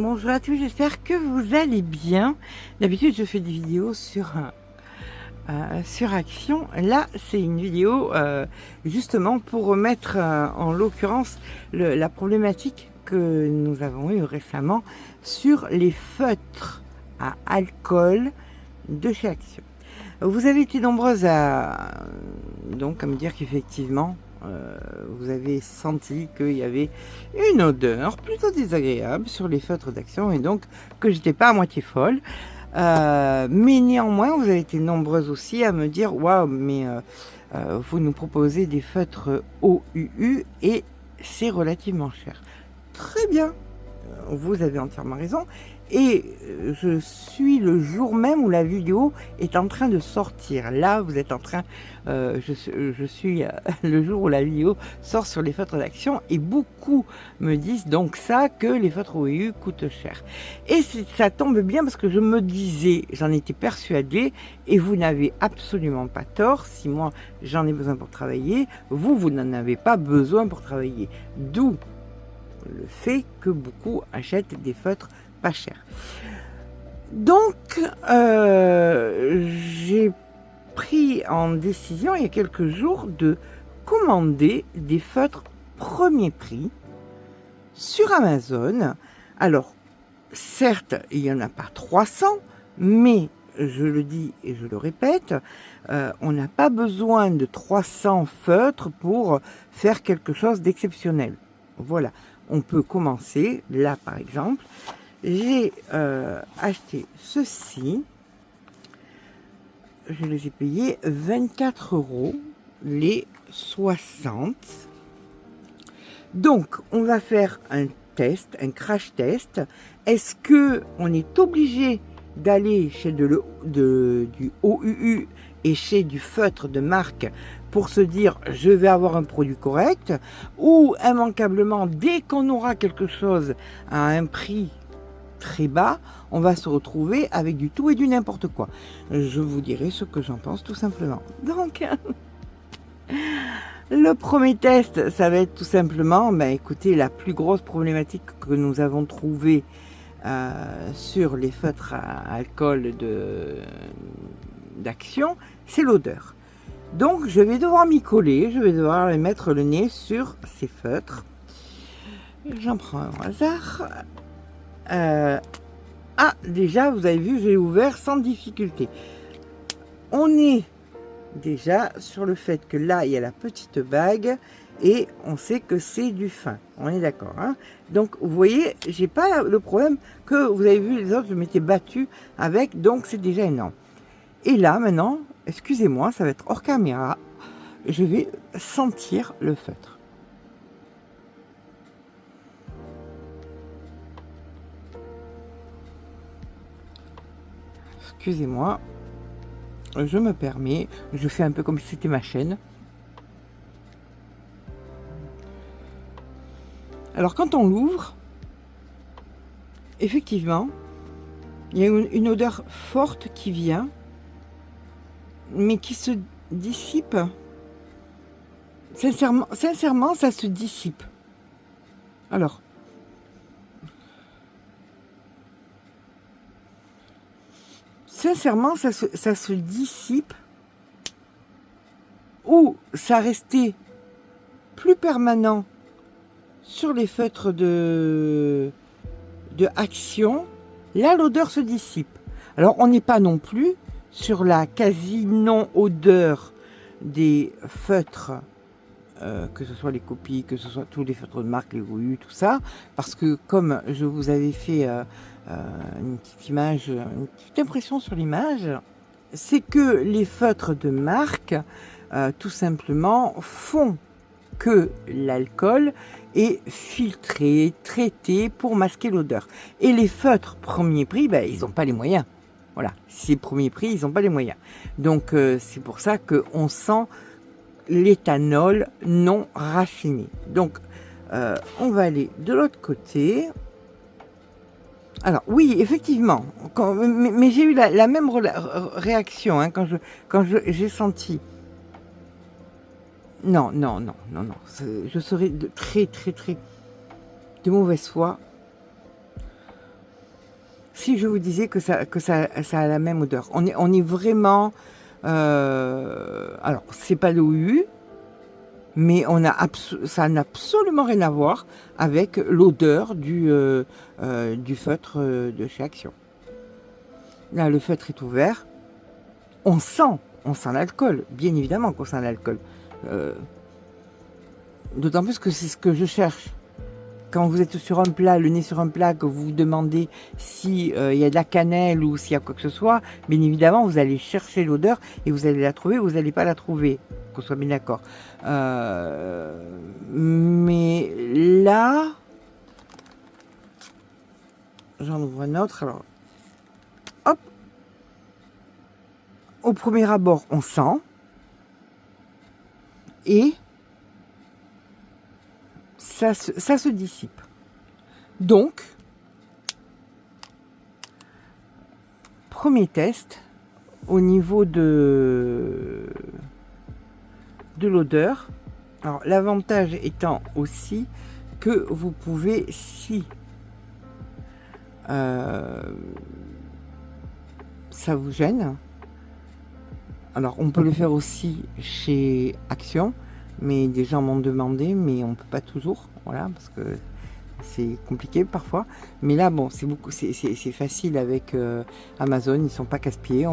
Bonjour à tous, j'espère que vous allez bien. D'habitude, je fais des vidéos sur Action. Là, c'est une vidéo justement pour remettre en l'occurrence la problématique que nous avons eue récemment sur les feutres à alcool de chez Action. Vous avez été nombreuses à me dire qu'effectivement, vous avez senti qu'il y avait une odeur plutôt désagréable sur les feutres d'Action et donc que j'étais pas à moitié folle. Mais néanmoins, vous avez été nombreuses aussi à me dire waouh, mais vous nous proposez des feutres OUU et c'est relativement cher. Très bien, vous avez entièrement raison. Et je suis le jour même où la vidéo est en train de sortir. Là, vous êtes en train, je suis le jour où la vidéo sort sur les feutres d'Action et beaucoup me disent donc ça, que les feutres OU coûtent cher. Et ça tombe bien parce que je me disais, j'en étais persuadée, et vous n'avez absolument pas tort. Si moi j'en ai besoin pour travailler, vous n'en avez pas besoin pour travailler. D'où le fait que beaucoup achètent des feutres pas cher. Donc, j'ai pris en décision il y a quelques jours de commander des feutres premier prix sur Amazon. Alors, certes, il n'y en a pas 300, mais je le dis et je le répète, on n'a pas besoin de 300 feutres pour faire quelque chose d'exceptionnel. Voilà, on peut commencer, là par exemple, j'ai acheté ceci, je les ai payés 24 € les 60. Donc, on va faire un test, un crash test. Est-ce que on est obligé d'aller chez du OUU et chez du feutre de marque pour se dire je vais avoir un produit correct, ou immanquablement dès qu'on aura quelque chose à un prix très bas, on va se retrouver avec du tout et du n'importe quoi. Je vous dirai ce que j'en pense tout simplement. Donc le premier test, ça va être tout simplement, écoutez, la plus grosse problématique que nous avons trouvée sur les feutres à alcool d'Action, c'est l'odeur. Donc je vais devoir m'y coller, je vais devoir mettre le nez sur ces feutres. J'en prends un au hasard. Déjà, vous avez vu, j'ai ouvert sans difficulté. On est déjà sur le fait que là, il y a la petite bague et on sait que c'est du fin. On est d'accord, hein? Donc, vous voyez, j'ai pas le problème que vous avez vu les autres, je m'étais battue avec, donc c'est déjà énorme. Et là, maintenant, excusez-moi, ça va être hors caméra, je vais sentir le feutre. Excusez-moi, je me permets, je fais un peu comme si c'était ma chaîne. Alors quand on l'ouvre, effectivement, il y a une odeur forte qui vient, mais qui se dissipe. Sincèrement, ça se dissipe. Alors, sincèrement, ça se dissipe, ou ça restait plus permanent sur les feutres de Action. Là, l'odeur se dissipe. Alors, on n'est pas non plus sur la quasi non-odeur des feutres, que ce soit les copies, que ce soit tous les feutres de marque, les OU, tout ça, parce que comme je vous avais fait une petite image, une petite impression sur l'image, c'est que les feutres de marque, tout simplement, font que l'alcool est filtré, traité pour masquer l'odeur. Et les feutres premier prix, ils n'ont pas les moyens. Voilà, c'est premier prix, ils n'ont pas les moyens. Donc c'est pour ça qu'on sent l'éthanol non raffiné. Donc on va aller de l'autre côté. Alors oui, effectivement, mais j'ai eu la même réaction hein, quand j'ai senti. Non, je serais de très de mauvaise foi si je vous disais que ça a la même odeur. On est vraiment... alors, c'est pas l'OU, mais ça n'a absolument rien à voir avec l'odeur du feutre de chez Action. Là, le feutre est ouvert. On sent l'alcool. Bien évidemment qu'on sent l'alcool. D'autant plus que c'est ce que je cherche. Quand vous êtes sur un plat, le nez sur un plat, que vous vous demandez s'il y a de la cannelle ou s'il y a quoi que ce soit, bien évidemment, vous allez chercher l'odeur et vous allez la trouver ou vous n'allez pas la trouver, qu'on soit bien d'accord. Mais là, j'en ouvre un autre. Alors, hop, au premier abord, on sent et ça se dissipe. Donc, premier test au niveau de l'odeur. Alors, l'avantage étant aussi que vous pouvez, si ça vous gêne, alors on peut le faire aussi chez Action, mais des gens m'ont demandé, mais on peut pas toujours, voilà, parce que c'est compliqué parfois. Mais là, bon, c'est facile avec Amazon, ils sont pas casse-pieds,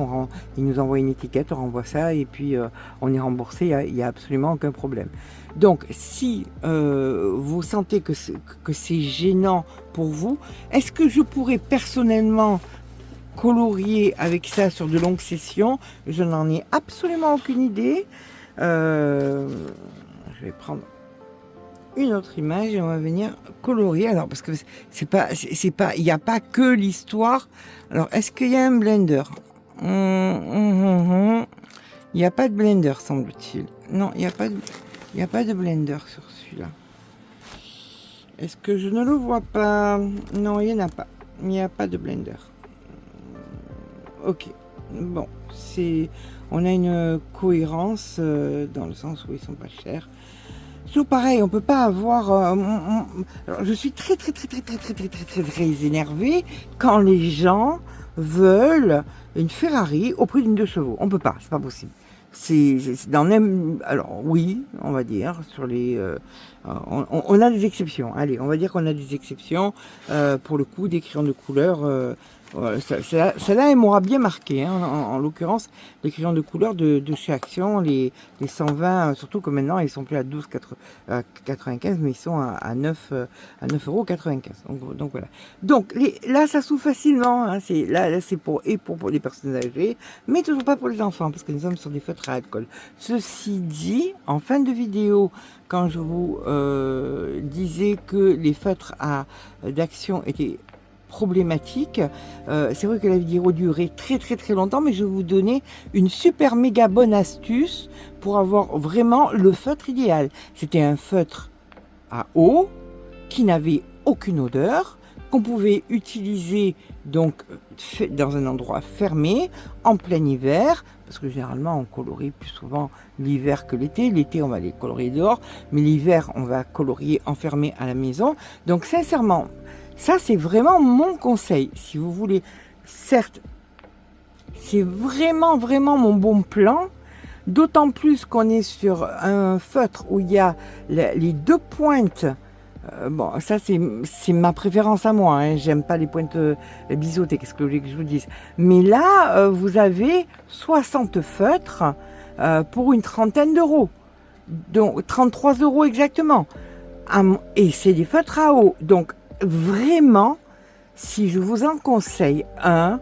ils nous envoient une étiquette, on renvoie ça et puis on est remboursé, il y a absolument aucun problème. Donc, si vous sentez que c'est gênant pour vous, est-ce que je pourrais personnellement colorier avec ça sur de longues sessions? Je n'en ai absolument aucune idée. Je vais prendre une autre image et on va venir colorier. Alors, parce que c'est pas, il n'y a pas que l'histoire. Alors, est-ce qu'il y a un blender? Il n'y a pas de blender, semble-t-il. Non, il n'y a pas de blender sur celui-là. Est-ce que je ne le vois pas? Non, il n'y en a pas. Il n'y a pas de blender. Ok. Bon, on a une cohérence dans le sens où ils sont pas chers. Toujours pareil, on peut pas avoir. Alors, je suis très énervée quand les gens veulent une Ferrari au prix d'une 2 chevaux. On peut pas, c'est pas possible. C'est dans même. Alors oui, on va dire sur les. On a des exceptions. Allez, on va dire qu'on a des exceptions pour le coup des crayons de couleur. Celle-là, elle m'aura bien marqué. Hein, en l'occurrence, les crayons de couleur de chez Action, les 120, surtout que maintenant ils sont plus à 12,95, mais ils sont à 9,95 €. Donc voilà. Donc là, ça s'ouvre facilement. Hein, là, c'est pour les personnes âgées, mais toujours pas pour les enfants, parce que nous sommes sur des feutres à alcool. Ceci dit, en fin de vidéo, quand je vous disais que les feutres d'Action étaient problématique. C'est vrai que la vidéo durait très longtemps, mais je vais vous donner une super méga bonne astuce pour avoir vraiment le feutre idéal. C'était un feutre à eau qui n'avait aucune odeur, qu'on pouvait utiliser donc dans un endroit fermé en plein hiver, parce que généralement on colorie plus souvent l'hiver que l'été. L'été on va les colorier dehors, mais l'hiver on va colorier enfermé à la maison. Donc sincèrement, ça, c'est vraiment mon conseil. Si vous voulez, certes, c'est vraiment mon bon plan. D'autant plus qu'on est sur un feutre où il y a les deux pointes. Bon, ça, c'est ma préférence à moi. Hein. J'aime pas les pointes biseautées. Qu'est-ce que vous voulez que je vous dise? Mais là, vous avez 60 feutres pour une trentaine d'euros. Donc, 33 € exactement. Et c'est des feutres à eau. Donc, vraiment, si je vous en conseille un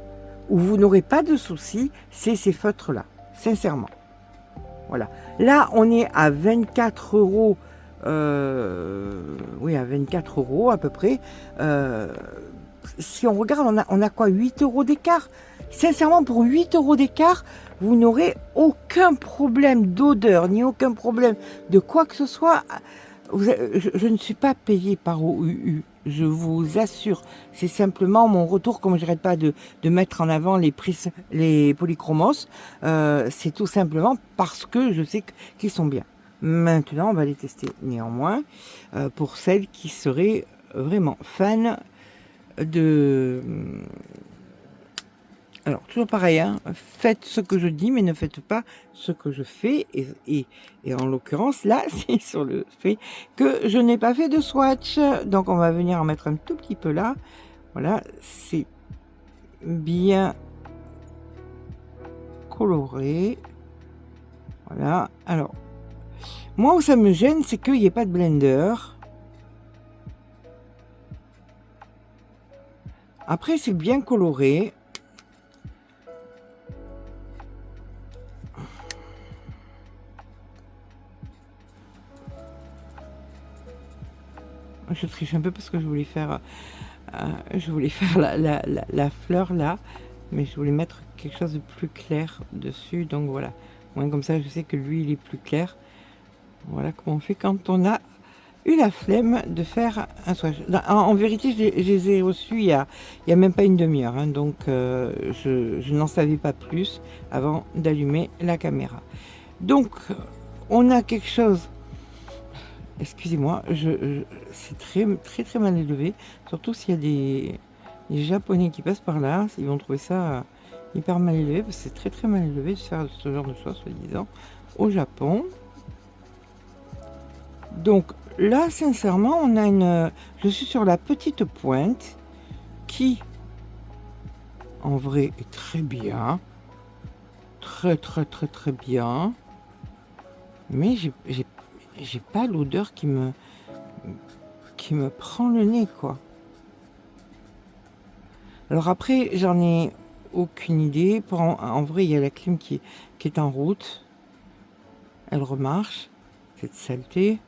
où vous n'aurez pas de soucis, c'est ces feutres-là, sincèrement. Voilà. Là, on est à 24 €. Oui, à 24 € à peu près. Si on regarde, on a quoi? 8 € d'écart. Sincèrement, pour 8 € d'écart, vous n'aurez aucun problème d'odeur, ni aucun problème de quoi que ce soit. Je ne suis pas payée par OUU, je vous assure. C'est simplement mon retour, comme je n'arrête pas de mettre en avant les polychromos. C'est tout simplement parce que je sais qu'ils sont bien. Maintenant, on va les tester néanmoins pour celles qui seraient vraiment fans de Alors, toujours pareil, hein, faites ce que je dis, mais ne faites pas ce que je fais. Et en l'occurrence, là, c'est sur le fait que je n'ai pas fait de swatch. Donc, on va venir en mettre un tout petit peu là. Voilà, c'est bien coloré. Voilà, alors, moi où ça me gêne, c'est qu'il n'y ait pas de blender. Après, c'est bien coloré. Je triche un peu parce que je voulais faire la fleur là, mais je voulais mettre quelque chose de plus clair dessus. Donc voilà, moins comme ça, je sais que lui, il est plus clair. Voilà comment on fait quand on a eu la flemme de faire un swatch. En vérité, je les ai reçus il y a même pas une demi-heure, hein, donc je n'en savais pas plus avant d'allumer la caméra. Donc, on a quelque chose. Excusez-moi, c'est très mal élevé, surtout s'il y a des Japonais qui passent par là, ils vont trouver ça hyper mal élevé, parce que c'est très mal élevé de faire ce genre de choses, soi-disant, au Japon. Donc là, sincèrement, on a je suis sur la petite pointe qui, en vrai, est très bien, très bien, mais j'ai pas l'odeur qui me prend le nez, quoi. Alors après, j'en ai aucune idée. En vrai, il y a la clim qui est en route. Elle remarche, cette saleté.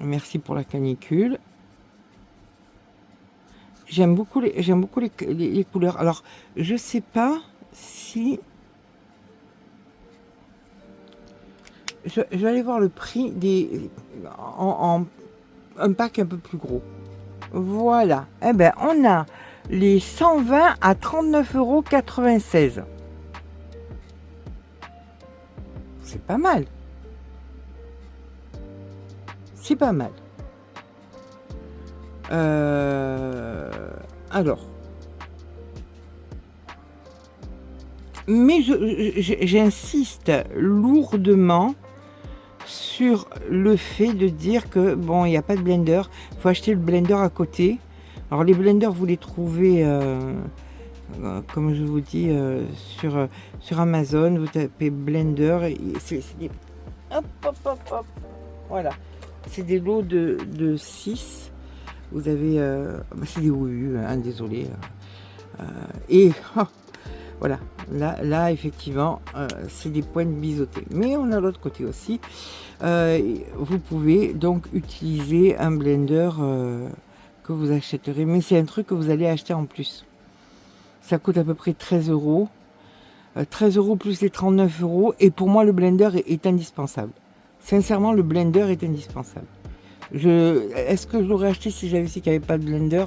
Merci pour la canicule. J'aime beaucoup les couleurs. Alors, je sais pas si... Je vais aller voir le prix en un pack un peu plus gros. Voilà. Eh ben, on a les 120 à 39,96 €. C'est pas mal. C'est pas mal. Alors. Mais j'insiste lourdement sur le fait de dire que bon, il n'y a pas de blender, il faut acheter le blender à côté. Alors les blenders, vous les trouvez comme je vous dis sur Amazon, vous tapez blender et c'est des... hop, voilà, c'est des lots de 6. Vous avez c'est des OU, hein, désolé, et voilà, là effectivement, c'est des pointes biseautées. Mais on a l'autre côté aussi. Vous pouvez donc utiliser un blender que vous achèterez. Mais c'est un truc que vous allez acheter en plus. Ça coûte à peu près 13 €. 13 € plus les 39 €. Et pour moi, le blender est indispensable. Sincèrement, le blender est indispensable. Est-ce que je l'aurais acheté si j'avais su qu'il n'y avait pas de blender?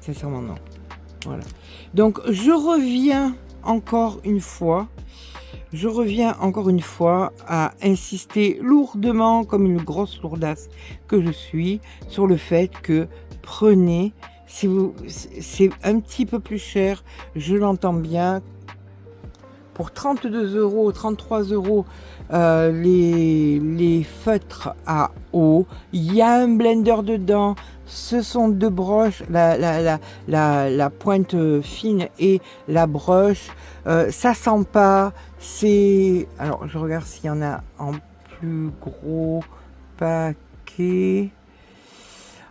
Sincèrement, non. Voilà. Donc, je reviens encore une fois à insister lourdement, comme une grosse lourdasse que je suis, sur le fait que prenez, c'est un petit peu plus cher, je l'entends bien, pour 32 €, 33 €, les feutres à eau, il y a un blender dedans, ce sont deux broches, la pointe fine et la broche, ça sent pas, c'est... Alors je regarde s'il y en a en plus gros paquet,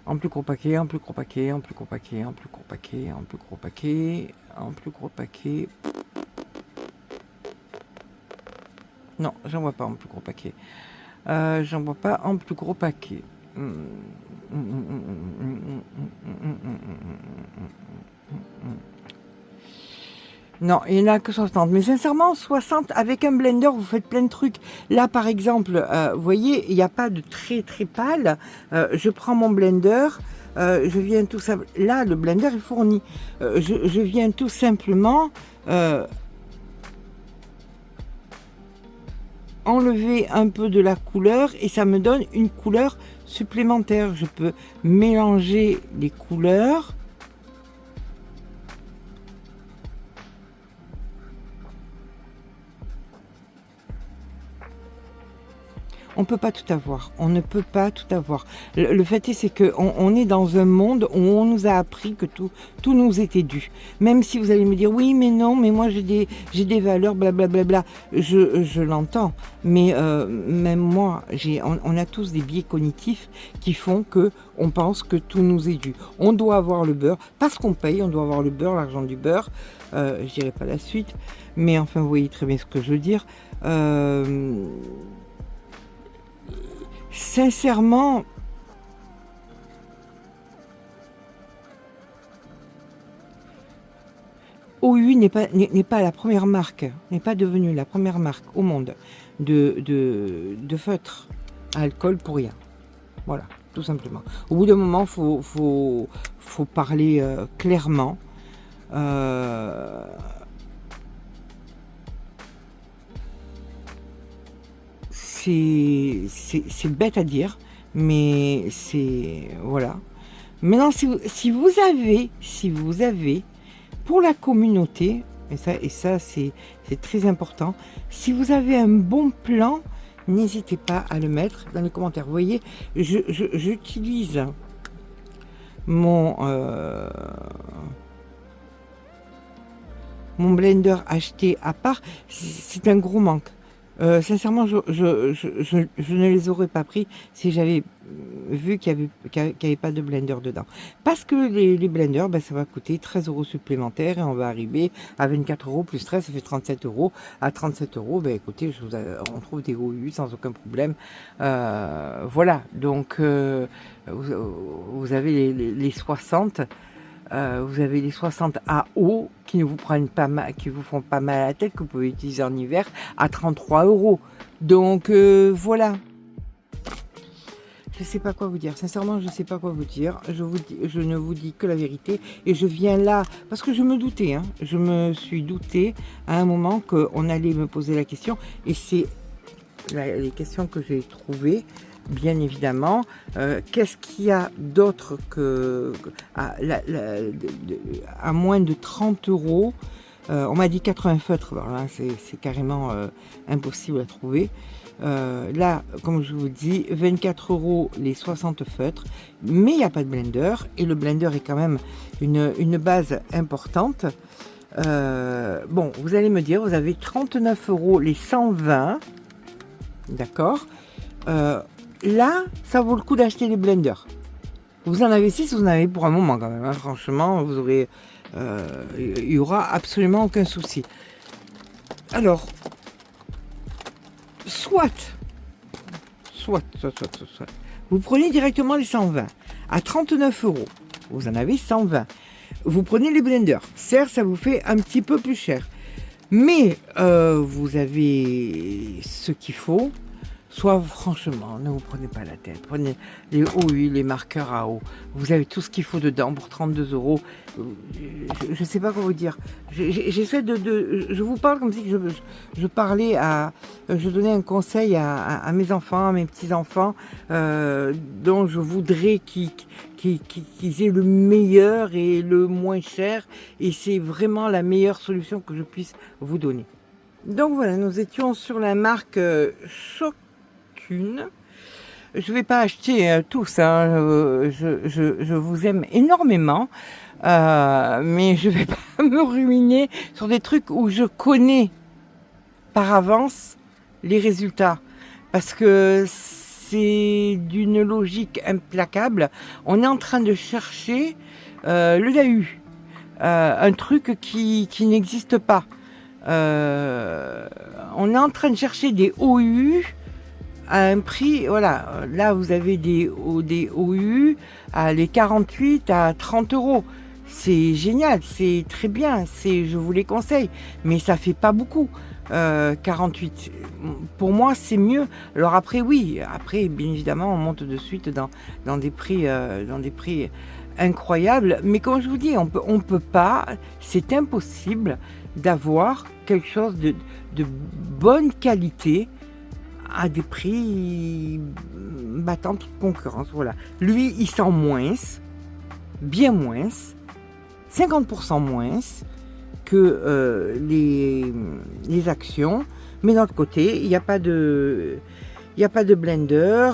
en plus gros paquet, en plus gros paquet, en plus gros paquet, en plus gros paquet, en plus gros paquet, en plus gros paquet. Non, j'en vois pas en plus gros paquet. J'en vois pas en plus gros paquet. Non, il n'y en a que 60. Mais sincèrement, 60, avec un blender, vous faites plein de trucs. Là, par exemple, vous voyez, il n'y a pas de très pâle. Je prends mon blender, je viens tout simplement... Là, le blender est fourni. Je viens tout simplement... enlever un peu de la couleur et ça me donne une couleur supplémentaire. Je peux mélanger les couleurs On peut pas tout avoir. On ne peut pas tout avoir. Le fait est, c'est qu'on est dans un monde où on nous a appris que tout nous était dû. Même si vous allez me dire, oui, mais non, mais moi j'ai des valeurs, blablabla. Je l'entends. Mais même moi, on a tous des biais cognitifs qui font que on pense que tout nous est dû. On doit avoir le beurre, parce qu'on paye, on doit avoir le beurre, l'argent du beurre. Je dirais pas la suite. Mais enfin, vous voyez très bien ce que je veux dire. Sincèrement, OU n'est pas la première marque, n'est pas devenue la première marque au monde de feutre à alcool pour rien. Voilà, tout simplement. Au bout d'un moment, faut parler clairement. C'est bête à dire, mais c'est voilà. Maintenant, si vous avez pour la communauté, et ça c'est très important, si vous avez un bon plan, n'hésitez pas à le mettre dans les commentaires. Vous voyez, j'utilise mon blender acheté à part. C'est un gros manque. Sincèrement, je ne les aurais pas pris si j'avais vu qu'il n'y avait pas de blender dedans. Parce que les blenders, ben, ça va coûter 13 € supplémentaires et on va arriver à 24 € plus 13, ça fait 37 €. À 37 €, ben, écoutez, on trouve des OU sans aucun problème. Voilà, donc vous avez les 60. Vous avez les 60 AO qui ne vous prennent pas mal, qui vous font pas mal à la tête, que vous pouvez utiliser en hiver à 33 €. Donc voilà. Je sais pas quoi vous dire. Sincèrement, je sais pas quoi vous dire. Je ne vous dis que la vérité. Et je viens là parce que je me doutais. Je me suis douté à un moment qu'on allait me poser la question. Et c'est les questions que j'ai trouvées. Bien évidemment, qu'est-ce qu'il y a d'autre à moins de 30 €? On m'a dit 80 feutres, alors là c'est carrément impossible à trouver. Là, comme je vous dis, 24 € les 60 feutres, mais il n'y a pas de blender, et le blender est quand même une base importante. Bon, vous allez me dire, vous avez 39 € les 120, d'accord. Là, ça vaut le coup d'acheter les blenders. Vous en avez 6, vous en avez pour un moment quand même. Franchement, vous aurez, il y aura absolument aucun souci. Alors, soit. Vous prenez directement les 120 à 39 €. Vous en avez 120. Vous prenez les blenders. Certes, ça vous fait un petit peu plus cher, mais vous avez ce qu'il faut. Soit franchement, ne vous prenez pas la tête. Prenez les OU, les marqueurs à eau. Vous avez tout ce qu'il faut dedans pour 32 €. Je ne sais pas quoi vous dire. J'essaie je vous parle comme si je parlais je donnais un conseil à mes enfants, à mes petits-enfants, dont je voudrais qu'ils aient le meilleur et le moins cher. Et c'est vraiment la meilleure solution que je puisse vous donner. Donc voilà, nous étions sur la marque Choc. Je vais pas acheter tous, je vous aime énormément, mais je vais pas me ruiner sur des trucs où je connais par avance les résultats, parce que c'est d'une logique implacable. On est en train de chercher le DAU, un truc qui n'existe pas. On est en train de chercher des OU à un prix, voilà, là vous avez des OU à les 48 à 30 €. C'est génial, c'est très bien, je vous les conseille, mais ça fait pas beaucoup. 48, pour moi c'est mieux. Alors après oui, après bien évidemment on monte de suite dans des prix incroyables, mais comme je vous dis, on peut pas, c'est impossible d'avoir quelque chose de bonne qualité à des prix battant toute concurrence. Voilà. Lui, il sent moins, bien moins, 50% moins que les actions. Mais d'un autre côté, il n'y a pas de Il n'y a pas de blender.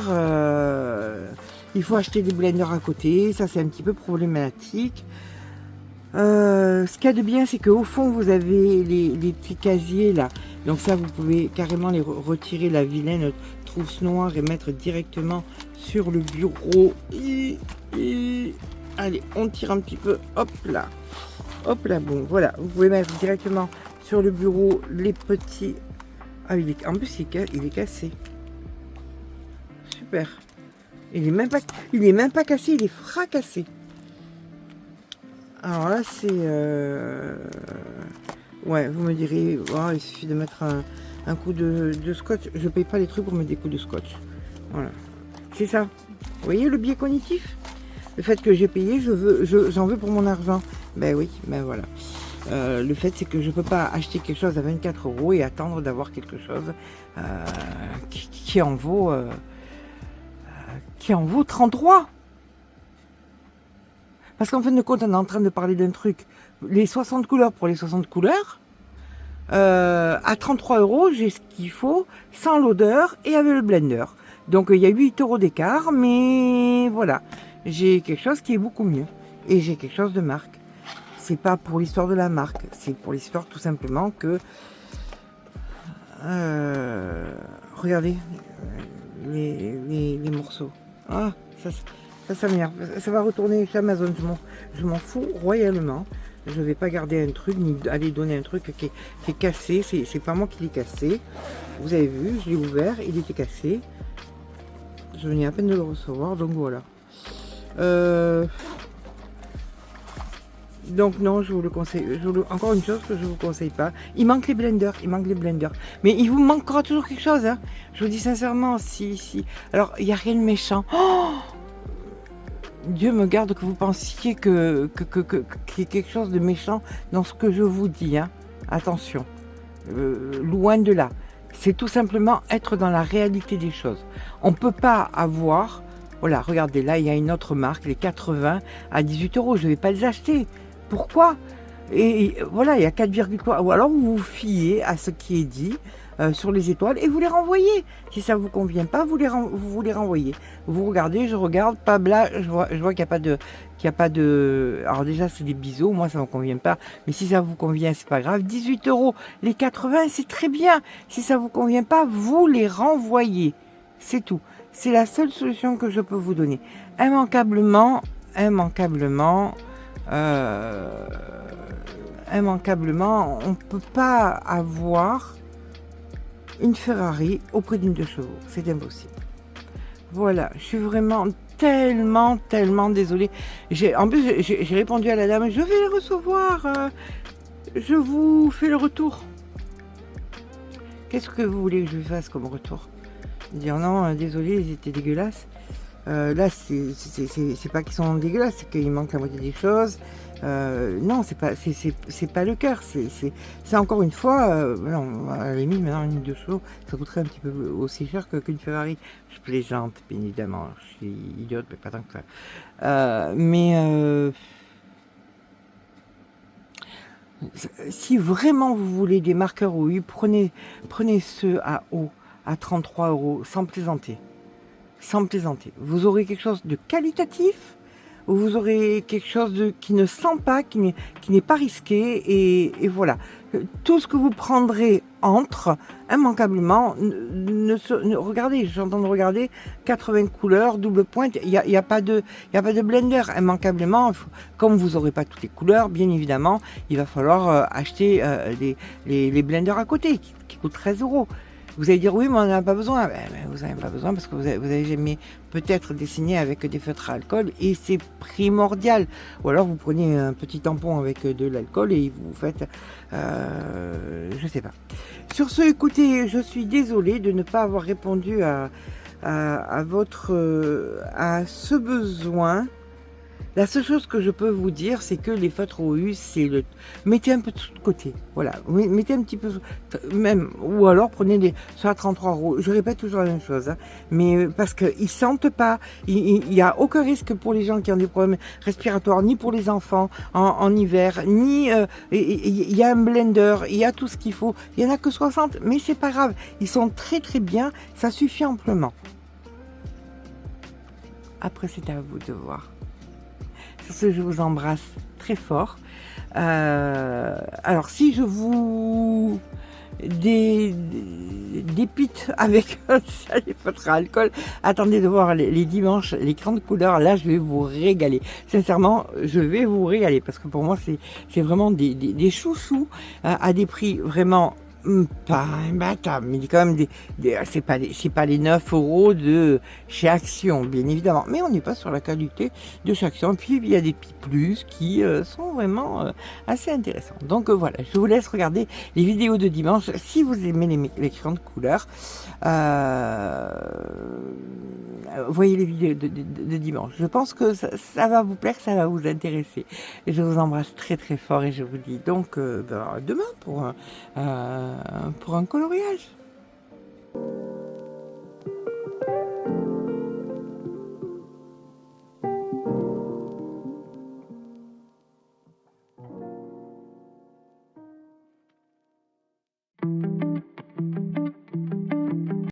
Il faut acheter des blenders à côté. Ça, c'est un petit peu problématique. Ce qu'il y a de bien, c'est qu'au fond, vous avez les petits casiers là. Donc ça, vous pouvez carrément les retirer la vilaine trousse noire et mettre directement sur le bureau. Allez, on tire un petit peu. Hop là. Hop là, bon, voilà. Vous pouvez mettre directement sur le bureau les petits... Ah, en plus, il est cassé. Super. Il est même pas cassé, il est fracassé. Alors là, c'est... Ouais, vous me direz, oh, il suffit de mettre un coup de scotch. Je paye pas les trucs pour mettre des coups de scotch. Voilà. C'est ça. Vous voyez le biais cognitif? Le fait que j'ai payé, j'en veux pour mon argent. Ben oui, ben voilà. Le fait, c'est que je peux pas acheter quelque chose à 24 € et attendre d'avoir quelque chose qui en vaut 33. Parce qu'en fin de compte, on est en train de parler d'un truc. Les 60 couleurs pour les 60 couleurs. À 33 €, j'ai ce qu'il faut, sans l'odeur et avec le blender. Donc il y a 8 € d'écart, mais voilà. J'ai quelque chose qui est beaucoup mieux. Et j'ai quelque chose de marque. C'est pas pour l'histoire de la marque, c'est pour l'histoire tout simplement que... regardez les morceaux. Ah, ça m'énerve. Ça va retourner chez Amazon. Je m'en fous royalement. Je vais pas garder un truc ni aller donner un truc qui est cassé. C'est pas moi qui l'ai cassé. Vous avez vu, je l'ai ouvert, il était cassé. Je venais à peine de le recevoir, donc voilà. Donc non, je vous le conseille. Encore une chose que je vous conseille pas. Il manque les blenders, Mais il vous manquera toujours quelque chose. Hein. Je vous dis sincèrement, si. Alors, il n'y a rien de méchant. Oh, Dieu me garde que vous pensiez qu'il y ait quelque chose de méchant dans ce que je vous dis. Hein. Attention, loin de là. C'est tout simplement être dans la réalité des choses. On ne peut pas avoir... Voilà, regardez, là, il y a une autre marque, les 80 à 18 €. Je ne vais pas les acheter. Pourquoi? Et voilà, il y a 4,3. Ou alors, vous vous fiez à ce qui est dit sur les étoiles et vous les renvoyez. Si ça ne vous convient pas, vous les renvoyez. Vous regardez, je regarde, pas bla, je vois qu'il n'y a pas de... Alors déjà, c'est des biseaux, moi, ça ne me convient pas. Mais si ça vous convient, c'est pas grave. 18 €. Les 80, c'est très bien. Si ça ne vous convient pas, vous les renvoyez. C'est tout. C'est la seule solution que je peux vous donner. Immanquablement, on ne peut pas avoir une Ferrari au prix d'une 2 chevaux. C'est impossible. Voilà, je suis vraiment tellement désolée. En plus, j'ai répondu à la dame, je vais les recevoir. Je vous fais le retour. Qu'est-ce que vous voulez que je fasse comme retour? Dire non, désolé, ils étaient dégueulasses. Là, c'est pas qu'ils sont dégueulasses, c'est qu'il manque la moitié des choses. Non, c'est pas le cœur. C'est encore une fois, non, à la limite, maintenant, une 2 chevaux, ça coûterait un petit peu aussi cher qu'une Ferrari. Je plaisante, bien évidemment. Je suis idiote, mais pas tant que ça. Si vraiment vous voulez des marqueurs au U, prenez ceux à eau à 33 €, sans plaisanter. Sans plaisanter. Vous aurez quelque chose de qualitatif, ou vous aurez quelque chose qui ne sent pas, qui n'est pas risqué, et voilà. Tout ce que vous prendrez entre, immanquablement, regardez, je suis en train de regarder, 80 couleurs, double pointe, il n'y a pas de blender, immanquablement, comme vous n'aurez pas toutes les couleurs, bien évidemment, il va falloir acheter les blenders à côté, qui coûtent 13 €. Vous allez dire oui, mais on n'en a pas besoin. Vous n'en avez pas besoin parce que vous avez jamais peut-être dessiné avec des feutres à alcool et c'est primordial. Ou alors vous prenez un petit tampon avec de l'alcool et vous faites, je sais pas. Sur ce, écoutez, je suis désolée de ne pas avoir répondu à ce besoin. La seule chose que je peux vous dire, c'est que les feutres OU, c'est le... Mettez un peu de côté, voilà. Mettez un petit peu... Même, ou alors prenez des... Soit 33 euros, je répète toujours la même chose, hein, mais parce qu'ils sentent pas, il n'y a aucun risque pour les gens qui ont des problèmes respiratoires, ni pour les enfants en hiver, ni... Il y a un blender, il y a tout ce qu'il faut. Il n'y en a que 60, mais c'est pas grave. Ils sont très très bien, ça suffit amplement. Après, c'est à vous de voir. Sur ce, je vous embrasse très fort. Alors, si je vous dépite avec un sale feutre à alcool, attendez de voir les dimanches, les grandes couleurs. Là, je vais vous régaler. Sincèrement, je vais vous régaler parce que pour moi, c'est vraiment des chouchous à des prix vraiment pas imbattable, mais quand même c'est pas les 9 euros de chez Action, bien évidemment, mais on n'est pas sur la qualité de chez Action. Puis il y a des petits plus qui sont vraiment assez intéressants. Donc voilà, je vous laisse regarder les vidéos de dimanche si vous aimez les grandes couleurs. Voyez les vidéos de dimanche. Je pense que ça va vous plaire, ça va vous intéresser. Et je vous embrasse très très fort et je vous dis donc demain pour un coloriage.